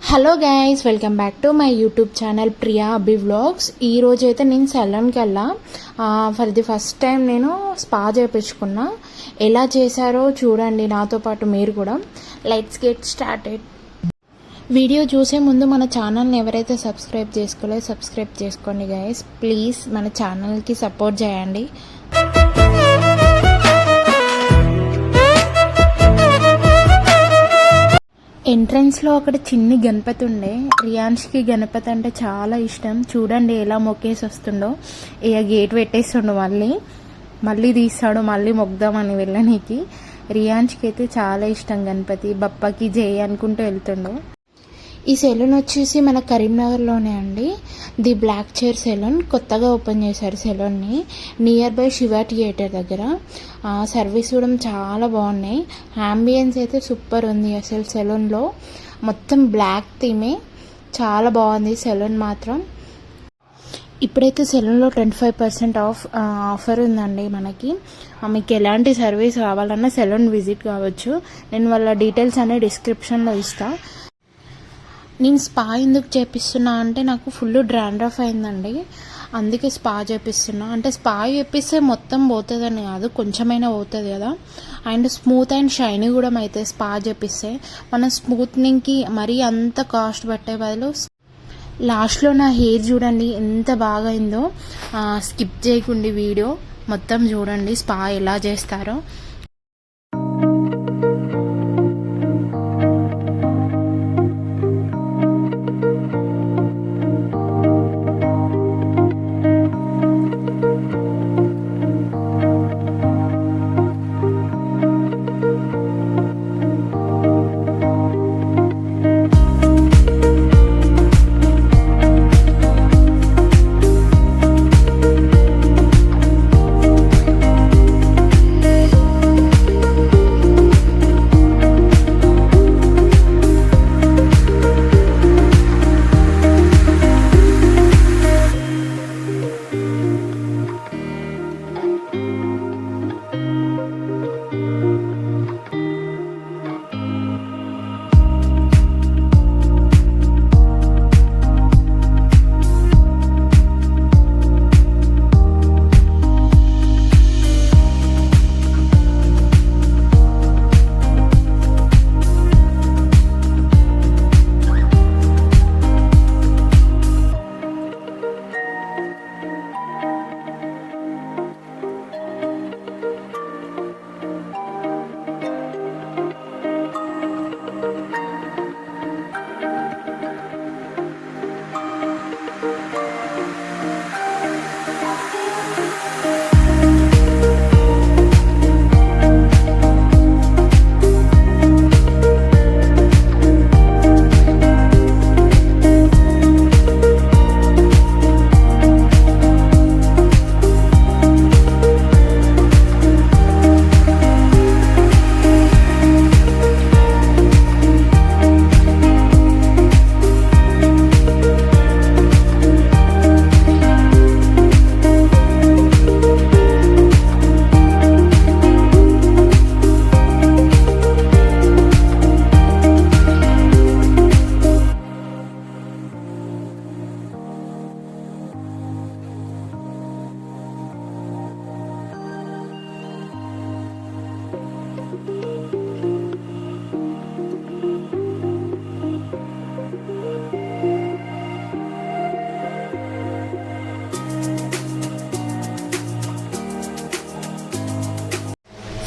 Hello guys, welcome back to my YouTube channel Priyabhi vlogs. ఈరోజు అయితే నేను సెలూన్కి వెళ్ళా. ఫర్ ది ఫస్ట్ టైం నేను స్పా చేయించుకున్నా. ఎలా చేశారో చూడండి, నాతో పాటు మీరు కూడా. Let's get started. వీడియో చూసే ముందు మన ఛానల్ని ఎవరైతే సబ్స్క్రైబ్ చేసుకోలేదో సబ్స్క్రైబ్ చేసుకోండి గైస్. ప్లీజ్ మన ఛానల్కి సపోర్ట్ చేయండి. ఎంట్రన్స్లో అక్కడ చిన్ని గణపతి ఉండే. రియాన్ష్కి గణపతి అంటే చాలా ఇష్టం. చూడండి ఎలా మొక్కేసి వస్తుండో. ఇక గేట్ పెట్టేస్తుండో, మళ్ళీ తీస్తాడు, మళ్ళీ మొగ్దామని వెళ్ళనీకి. రియాన్ష్కి అయితే చాలా ఇష్టం గణపతి. బప్పకి జై అనుకుంటూ వెళ్తుండో. ఈ సెలూన్ వచ్చేసి మన కరీంనగర్లోనే అండి. ది బ్లాక్ చైర్ సెలూన్ కొత్తగా ఓపెన్ చేశారు సెలూన్ని, నియర్ బై శివ థియేటర్ దగ్గర. సర్వీస్ కూడా చాలా బాగున్నాయి. అంబియన్స్ అయితే సూపర్ ఉంది. అసలు సెలూన్లో మొత్తం బ్లాక్ థీమే, చాలా బాగుంది సెలూన్ మాత్రం. ఇప్పుడైతే సెలూన్లో 25% ఆఫర్ ఉందండి మనకి. మీకు ఎలాంటి సర్వీస్ కావాలన్నా సెలూన్ విజిట్ కావచ్చు. నేను వాళ్ళ డీటెయిల్స్ అనే డిస్క్రిప్షన్లో ఇస్తాను. నేను స్పా ఎందుకు చేపిస్తున్నా అంటే నాకు ఫుల్ డ్రాండ్రఫ్ అయిందండి, అందుకే స్పా చేపిస్తున్నా. అంటే స్పా చేపిస్తే మొత్తం పోతుందని కాదు, కొంచెమైనా పోతుంది కదా. అండ్ స్మూత్ అండ్ షైనీ కూడా అయితే స్పా చేపిస్తే మనం స్మూత్నింగ్కి మరీ అంత కాస్ట్ పట్టే బదులు. లాస్ట్లో నా హెయిర్ చూడండి ఎంత బాగా అయిందో. స్కిప్ చేయకుండా వీడియో మొత్తం చూడండి స్పా ఎలా చేస్తారో.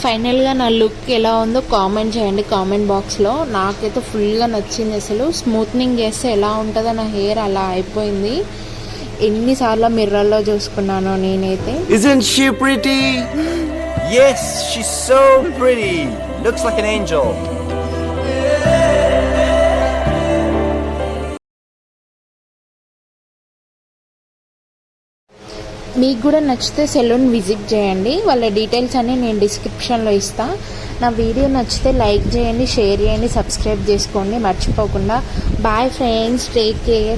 ఫైనల్గా నా లుక్ ఎలా ఉందో కామెంట్ చేయండి కామెంట్ బాక్స్లో. నాకైతే ఫుల్గా నచ్చింది. అసలు స్మూత్నింగ్ చేస్తే ఎలా ఉంటుందో నా హెయిర్ అలా అయిపోయింది. ఎన్నిసార్లు మిర్రర్లో చూసుకున్నానో నేనైతే. Isn't she pretty? Yes, she's so pretty. Looks like an angel. మీకు కూడా నచ్చితే సెలూన్ విజిట్ చేయండి. వాళ్ళ డీటెయిల్స్ అన్నీ నేను డిస్క్రిప్షన్లో ఇస్తాను. నా వీడియో నచ్చితే లైక్ చేయండి, షేర్ చేయండి, సబ్స్క్రైబ్ చేసుకోండి మర్చిపోకుండా. Bye friends, take care.